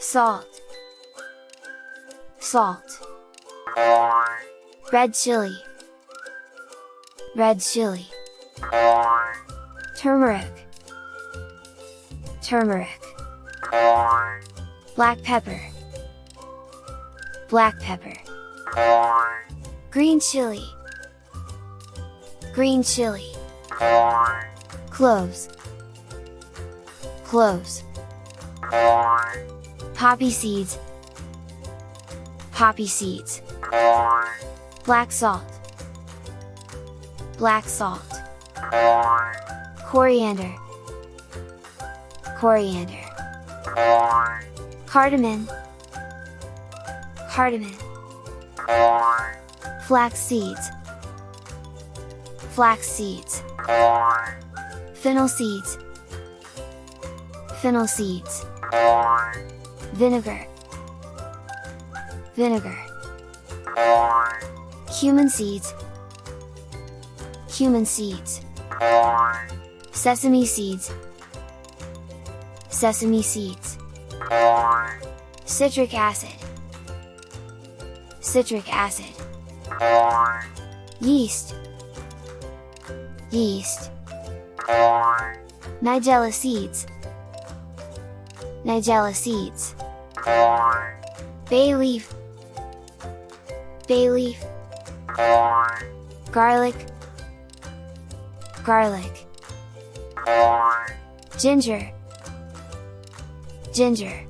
salt, salt, red chili, red chili, turmeric, turmeric, black pepper, black pepper, green chili, green chili, cloves, cloves, poppy seeds, poppy seeds, black salt, black salt, coriander, coriander, cardamom, cardamom, flax seeds, flax seeds, fennel seeds, fennel seeds, vinegar, vinegar, cumin seeds, cumin seeds, sesame seeds, sesame seeds, citric acid, citric acid, yeast, yeast, nigella seeds, nigella seeds, bay leaf, bay leaf, garlic, garlic, ginger, ginger,